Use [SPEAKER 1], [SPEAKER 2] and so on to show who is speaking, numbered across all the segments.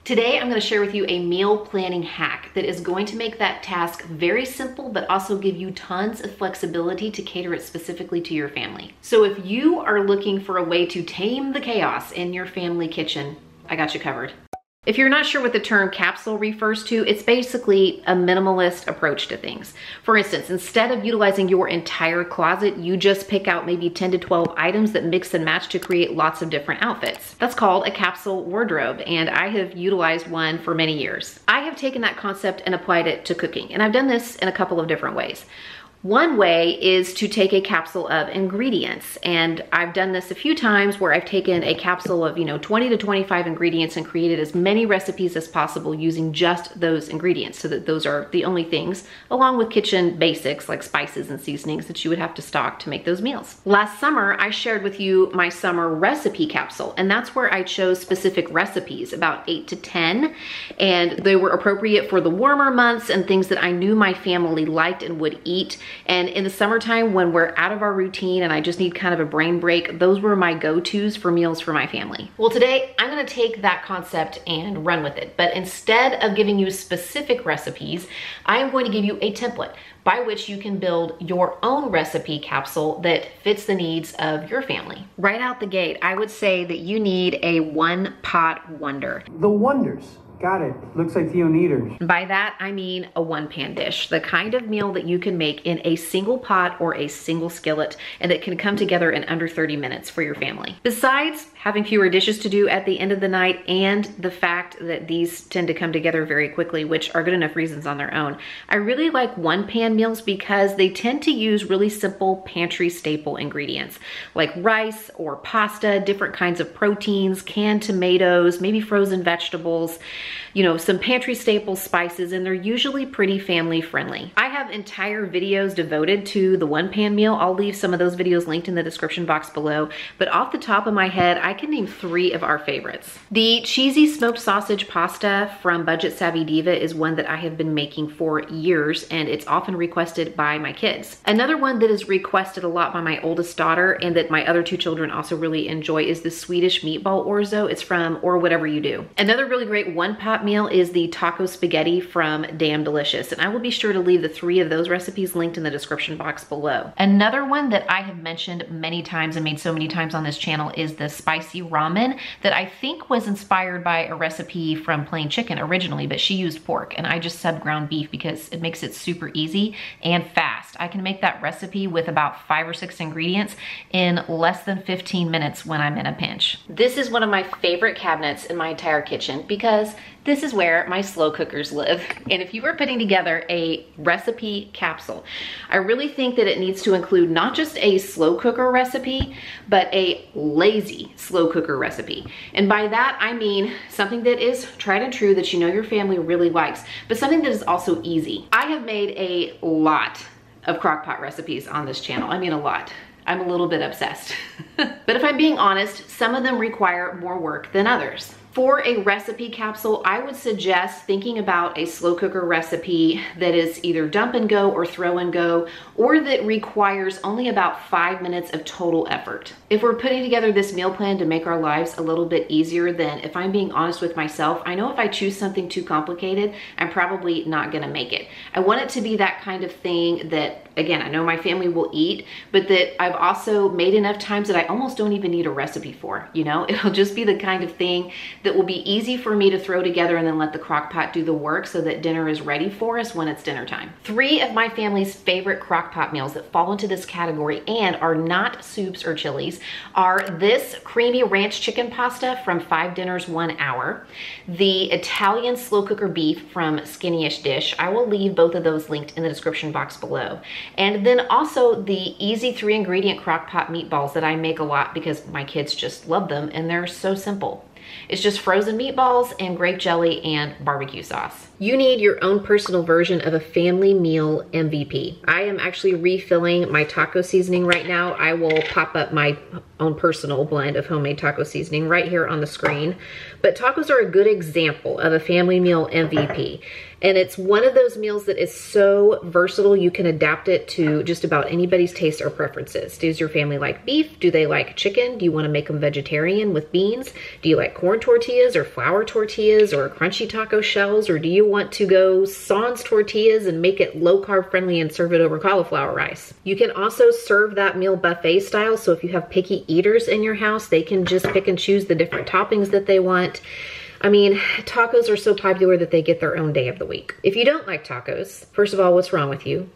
[SPEAKER 1] Today, I'm going to share with you a meal planning hack that is going to make that task very simple, but also give you tons of flexibility to cater it specifically to your family. So if you are looking for a way to tame the chaos in your family kitchen, I got you covered. If you're not sure what the term capsule refers to, it's basically a minimalist approach to things. For instance, instead of utilizing your entire closet, you just pick out maybe 10 to 12 items that mix and match to create lots of different outfits. That's called a capsule wardrobe, and I have utilized one for many years. I have taken that concept and applied it to cooking, and I've done this in a couple of different ways. One way is to take a capsule of ingredients, and I've done this a few times where I've taken a capsule of 20 to 25 ingredients and created as many recipes as possible using just those ingredients, so that those are the only things, along with kitchen basics like spices and seasonings, that you would have to stock to make those meals. Last summer, I shared with you my summer recipe capsule, and that's where I chose specific recipes, about 8 to 10, and they were appropriate for the warmer months and things that I knew my family liked and would eat. And in the summertime, when we're out of our routine and I just need kind of a brain break, those were my go-tos for meals for my family. Well, today I'm gonna take that concept and run with it. But instead of giving you specific recipes, I am going to give you a template by which you can build your own recipe capsule that fits the needs of your family. Right out the gate, I would say that you need a one-pot wonder.
[SPEAKER 2] The wonders. Got it. Looks like the Oneaters.
[SPEAKER 1] By that, I mean a one-pan dish, the kind of meal that you can make in a single pot or a single skillet, and that can come together in under 30 minutes for your family. Besides having fewer dishes to do at the end of the night, and the fact that these tend to come together very quickly, which are good enough reasons on their own, I really like one-pan meals because they tend to use really simple pantry staple ingredients like rice or pasta, different kinds of proteins, canned tomatoes, maybe frozen vegetables, some pantry staple spices, and they're usually pretty family friendly. I have entire videos devoted to the one-pan meal. I'll leave some of those videos linked in the description box below, but off the top of my head, I can name 3 of our favorites. The cheesy smoked sausage pasta from Budget Savvy Diva is one that I have been making for years, and it's often requested by my kids. Another one that is requested a lot by my oldest daughter and that my other 2 children also really enjoy is the Swedish meatball orzo. It's from Or Whatever You Do. Another really great one-pot meal is the taco spaghetti from Damn Delicious, and I will be sure to leave the 3 of those recipes linked in the description box below. Another one that I have mentioned many times and made so many times on this channel is the spicy ramen that I think was inspired by a recipe from Plain Chicken originally, but she used pork, and I just subbed ground beef because it makes it super easy and fast. I can make that recipe with about 5 or 6 ingredients in less than 15 minutes when I'm in a pinch. This is one of my favorite cabinets in my entire kitchen because this is where my slow cookers live. And if you were putting together a recipe capsule, I really think that it needs to include not just a slow cooker recipe, but a lazy slow cooker recipe. And by that, I mean something that is tried and true that your family really likes, but something that is also easy. I have made a lot of crockpot recipes on this channel. I mean, a lot. I'm a little bit obsessed. But if I'm being honest, some of them require more work than others. For a recipe capsule, I would suggest thinking about a slow cooker recipe that is either dump and go or throw and go, or that requires only about 5 minutes of total effort. If we're putting together this meal plan to make our lives a little bit easier, then if I'm being honest with myself, I know if I choose something too complicated, I'm probably not gonna make it. I want it to be that kind of thing that, again, I know my family will eat, but that I've also made enough times that I almost don't even need a recipe for, It'll just be the kind of thing that will be easy for me to throw together and then let the crock pot do the work so that dinner is ready for us when it's dinner time. 3 of my family's favorite crock pot meals that fall into this category and are not soups or chilies are this creamy ranch chicken pasta from 5 Dinners 1 Hour, the Italian slow cooker beef from Skinny-ish Dish. I will leave both of those linked in the description box below. And then also the easy 3-ingredient crock pot meatballs that I make a lot because my kids just love them and they're so simple. It's just frozen meatballs and grape jelly and barbecue sauce. You need your own personal version of a family meal MVP. I am actually refilling my taco seasoning right now. I will pop up my own personal blend of homemade taco seasoning right here on the screen. But tacos are a good example of a family meal MVP. And it's one of those meals that is so versatile, you can adapt it to just about anybody's taste or preferences. Does your family like beef? Do they like chicken? Do you want to make them vegetarian with beans? Do you like corn tortillas or flour tortillas or crunchy taco shells? Or do you want to go sans tortillas and make it low carb friendly and serve it over cauliflower rice? You can also serve that meal buffet style. So if you have picky eaters in your house, they can just pick and choose the different toppings that they want. I mean, tacos are so popular that they get their own day of the week. If you don't like tacos, first of all, what's wrong with you?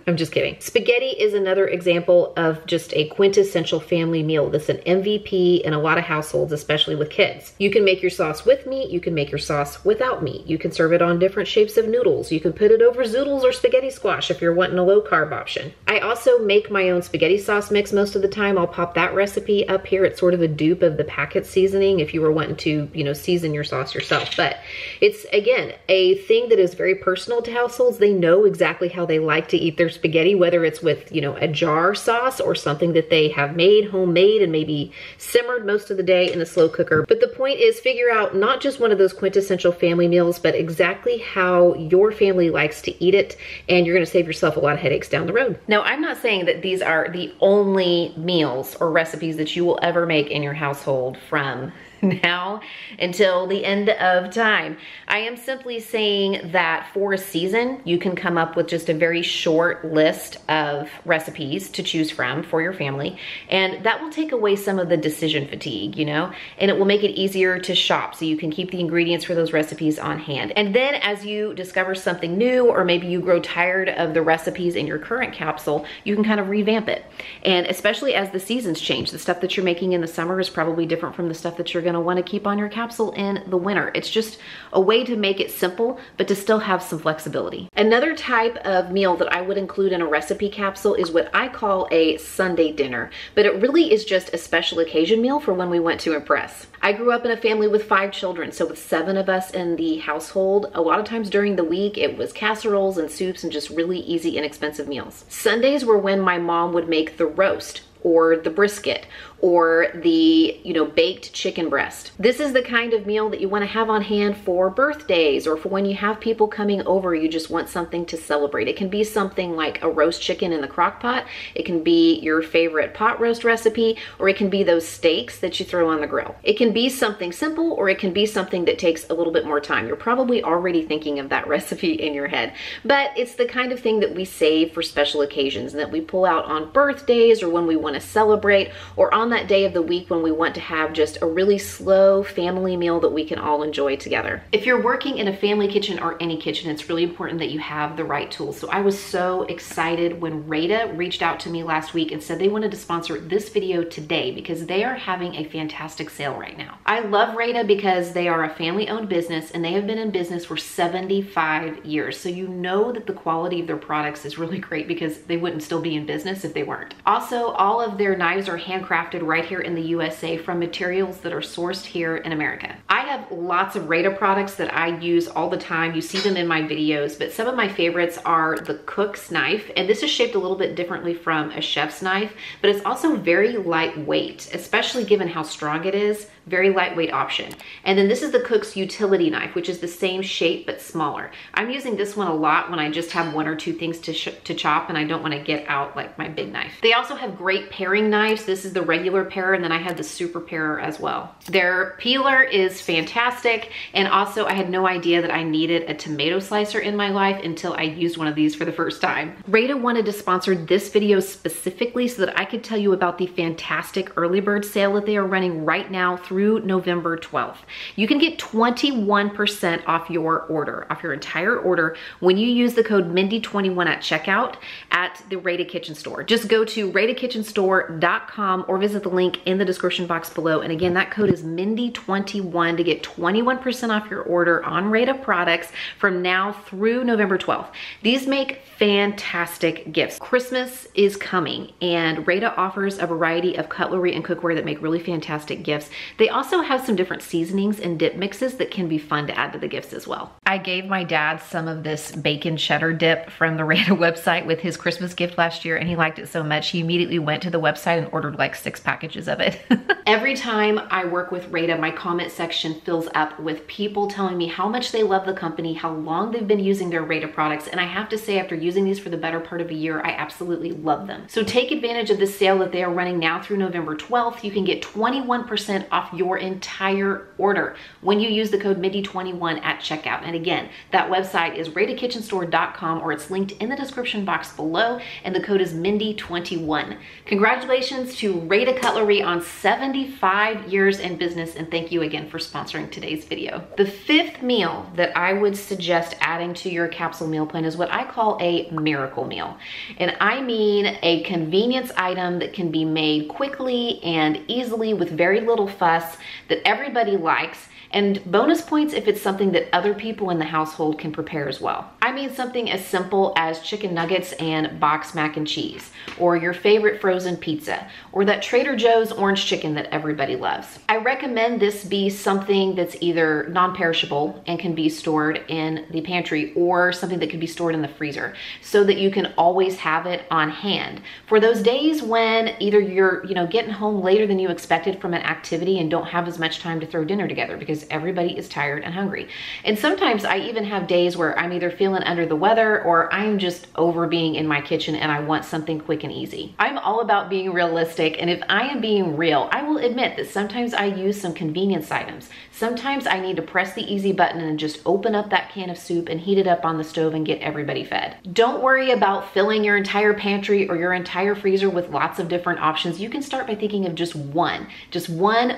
[SPEAKER 1] I'm just kidding. Spaghetti is another example of just a quintessential family meal. That's an MVP in a lot of households, especially with kids. You can make your sauce with meat. You can make your sauce without meat. You can serve it on different shapes of noodles. You can put it over zoodles or spaghetti squash if you're wanting a low carb option. I also make my own spaghetti sauce mix most of the time. I'll pop that recipe up here. It's sort of a dupe of the packet seasoning if you were wanting to, you know, season your sauce yourself. But it's, again, a thing that is very personal to households. They know exactly how they like to eat their spaghetti, whether it's with, you know, a jar sauce or something that they have made homemade and maybe simmered most of the day in a slow cooker. But the point is, figure out not just one of those quintessential family meals, but exactly how your family likes to eat it, and you're going to save yourself a lot of headaches down the road. Now, I'm not saying that these are the only meals or recipes that you will ever make in your household from now until the end of time. I am simply saying that for a season, you can come up with just a very short list of recipes to choose from for your family, and that will take away some of the decision fatigue, you know, and it will make it easier to shop so you can keep the ingredients for those recipes on hand. And then as you discover something new, or maybe you grow tired of the recipes in your current capsule, you can kind of revamp it. And especially as the seasons change, the stuff that you're making in the summer is probably different from the stuff that you're going to want to keep on your capsule in the winter. It's just a way to make it simple, but to still have some flexibility. Another type of meal that I would include in a recipe capsule is what I call a Sunday dinner, but it really is just a special occasion meal for when we want to impress. I grew up in a family with 5 children, so with 7 of us in the household, a lot of times during the week, it was casseroles and soups and just really easy, inexpensive meals. Sundays were when my mom would make the roast, or the brisket, or the, you know, baked chicken breast. This is the kind of meal that you want to have on hand for birthdays, or for when you have people coming over, you just want something to celebrate. It can be something like a roast chicken in the crock pot. It can be your favorite pot roast recipe, or it can be those steaks that you throw on the grill. It can be something simple, or it can be something that takes a little bit more time. You're probably already thinking of that recipe in your head, but it's the kind of thing that we save for special occasions and that we pull out on birthdays, or when we want to celebrate, or on that day of the week when we want to have just a really slow family meal that we can all enjoy together. If you're working in a family kitchen or any kitchen, it's really important that you have the right tools. So I was so excited when Raat reached out to me last week and said they wanted to sponsor this video today because they are having a fantastic sale right now. I love Raat because they are a family-owned business and they have been in business for 75 years. So you know that the quality of their products is really great because they wouldn't still be in business if they weren't. Also, all of their knives are handcrafted right here in the USA from materials that are sourced here in America. I have lots of Raat products that I use all the time. You see them in my videos, but some of my favorites are the cook's knife, and this is shaped a little bit differently from a chef's knife, but it's also very lightweight, especially given how strong it is. Very lightweight option. And then this is the cook's utility knife, which is the same shape but smaller. I'm using this one a lot when I just have 1 or 2 things to chop and I don't want to get out like my big knife. They also have great paring knives. This is the regular parer, and then I have the super parer as well. Their peeler is fantastic, and also I had no idea that I needed a tomato slicer in my life until I used one of these for the first time. Raat wanted to sponsor this video specifically so that I could tell you about the fantastic early bird sale that they are running right now through November 12th. You can get 21% off your order, off your entire order, when you use the code Mindy21 at checkout at the Raat Kitchen Store. Just go to ratekitchenstore.com or visit the link in the description box below. And again, that code is Mindy21 to get 21% off your order on Raat products from now through November 12th. These make fantastic gifts. Christmas is coming, and Raat offers a variety of cutlery and cookware that make really fantastic gifts. They also have some different seasonings and dip mixes that can be fun to add to the gifts as well. I gave my dad some of this bacon cheddar dip from the Raat website with his Christmas gift last year, and he liked it so much he immediately went to the website and ordered like 6 packages of it. Every time I work with Raat, my comment section fills up with people telling me how much they love the company, how long they've been using their Raat products. And I have to say, after using these for the better part of a year, I absolutely love them. So take advantage of this sale that they are running now through November 12th. You can get 21% off your entire order when you use the code Mindy21 at checkout. And again, that website is ratatedkitchenstore.com, or it's linked in the description box below, and the code is Mindy21. Congratulations to Raat Cutlery on 75 years in business, and thank you again for sponsoring today's video. The 5th meal that I would suggest adding to your capsule meal plan is what I call a miracle meal. And I mean a convenience item that can be made quickly and easily with very little fuss, that everybody likes, and bonus points if it's something that other people in the household can prepare as well. I mean something as simple as chicken nuggets and boxed mac and cheese, or your favorite frozen pizza, or that Trader Joe's orange chicken that everybody loves. I recommend this be something that's either non-perishable and can be stored in the pantry, or something that can be stored in the freezer, so that you can always have it on hand for those days when either you're getting home later than you expected from an activity and don't have as much time to throw dinner together because everybody is tired and hungry. And sometimes I even have days where I'm either feeling under the weather or I'm just over being in my kitchen and I want something quick and easy. I'm all about being realistic, and if I am being real, I will admit that sometimes I use some convenience items. Sometimes I need to press the easy button and just open up that can of soup and heat it up on the stove and get everybody fed. Don't worry about filling your entire pantry or your entire freezer with lots of different options. You can start by thinking of just one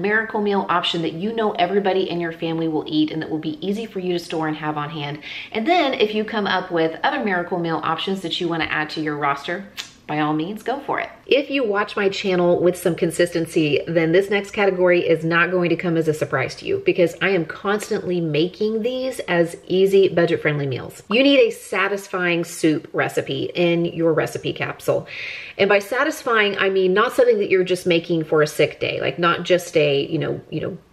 [SPEAKER 1] miracle meal option that you know everybody in your family will eat and that will be easy for you to store and have on hand. And then if you come up with other miracle meal options that you want to add to your roster, by all means, go for it. If you watch my channel with some consistency, then this next category is not going to come as a surprise to you, because I am constantly making these as easy, budget-friendly meals. You need a satisfying soup recipe in your recipe capsule. And by satisfying, I mean not something that you're just making for a sick day, like not just a,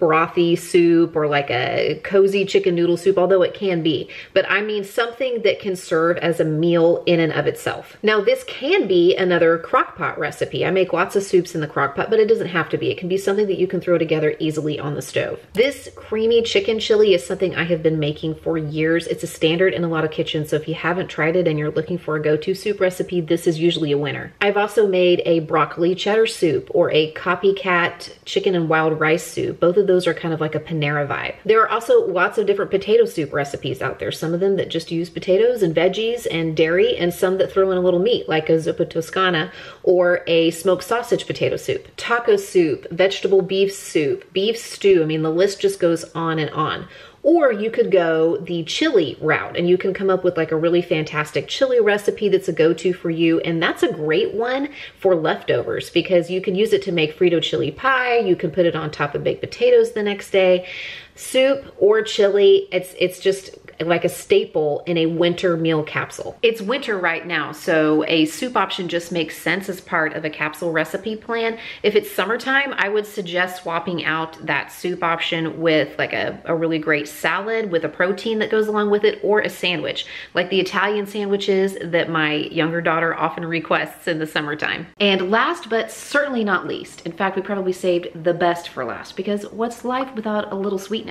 [SPEAKER 1] brothy soup or like a cozy chicken noodle soup, although it can be, but I mean something that can serve as a meal in and of itself. Now, this can be another crockpot recipe. I make lots of soups in the crockpot, but it doesn't have to be. It can be something that you can throw together easily on the stove. This creamy chicken chili is something I have been making for years. It's a standard in a lot of kitchens, so if you haven't tried it and you're looking for a go-to soup recipe, this is usually a winner. I've also made a broccoli cheddar soup or a copycat chicken and wild rice soup. Both of those are kind of like a Panera vibe. There are also lots of different potato soup recipes out there. Some of them that just use potatoes and veggies and dairy, and some that throw in a little meat, like a zuppa toscana or a smoked sausage potato soup, taco soup, vegetable beef soup, beef stew. I mean, the list just goes on and on. Or you could go the chili route and you can come up with like a really fantastic chili recipe that's a go-to for you. And that's a great one for leftovers, because you can use it to make Frito chili pie. You can put it on top of baked potatoes the next day. Soup or chili, it's just like a staple in a winter meal capsule. It's winter right now, so a soup option just makes sense as part of a capsule recipe plan. If it's summertime, I would suggest swapping out that soup option with like a really great salad with a protein that goes along with it, or a sandwich, like the Italian sandwiches that my younger daughter often requests in the summertime. And last but certainly not least, in fact, we probably saved the best for last, because what's life without a little sweetness?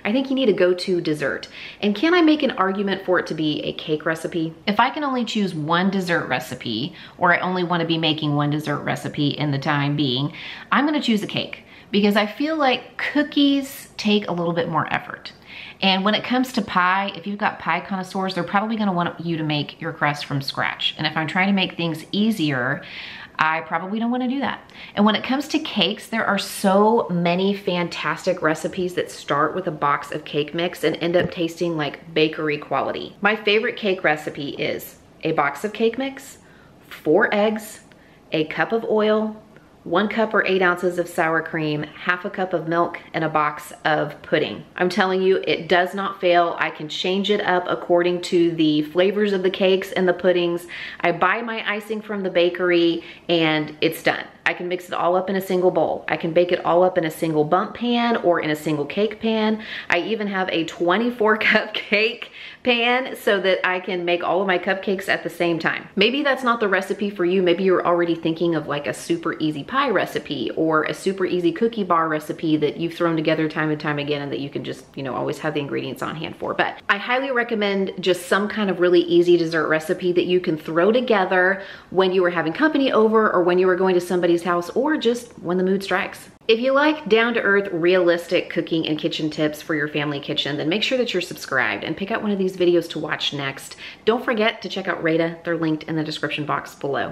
[SPEAKER 1] I think you need a go-to dessert. And can I make an argument for it to be a cake recipe? If I can only choose one dessert recipe, or I only want to be making one dessert recipe in the time being, I'm going to choose a cake, because I feel like cookies take a little bit more effort. And when it comes to pie, if you've got pie connoisseurs, they're probably going to want you to make your crust from scratch. And if I'm trying to make things easier, I probably don't want to do that. And when it comes to cakes, there are so many fantastic recipes that start with a box of cake mix and end up tasting like bakery quality. My favorite cake recipe is a box of cake mix, 4 eggs, a cup of oil, 1 cup or 8 ounces of sour cream, half a cup of milk, and a box of pudding. I'm telling you, it does not fail. I can change it up according to the flavors of the cakes and the puddings. I buy my icing from the bakery and it's done. I can mix it all up in a single bowl. I can bake it all up in a single bump pan or in a single cake pan. I even have a 24 cupcake pan so that I can make all of my cupcakes at the same time. Maybe that's not the recipe for you. Maybe you're already thinking of like a super easy pie recipe or a super easy cookie bar recipe that you've thrown together time and time again and that you can just, you know, always have the ingredients on hand for. But I highly recommend just some kind of really easy dessert recipe that you can throw together when you are having company over or when you are going to somebody's house or just when the mood strikes. If you like down-to-earth, realistic cooking and kitchen tips for your family kitchen, then make sure that you're subscribed and pick out one of these videos to watch next. Don't forget to check out Raat. They're linked in the description box below.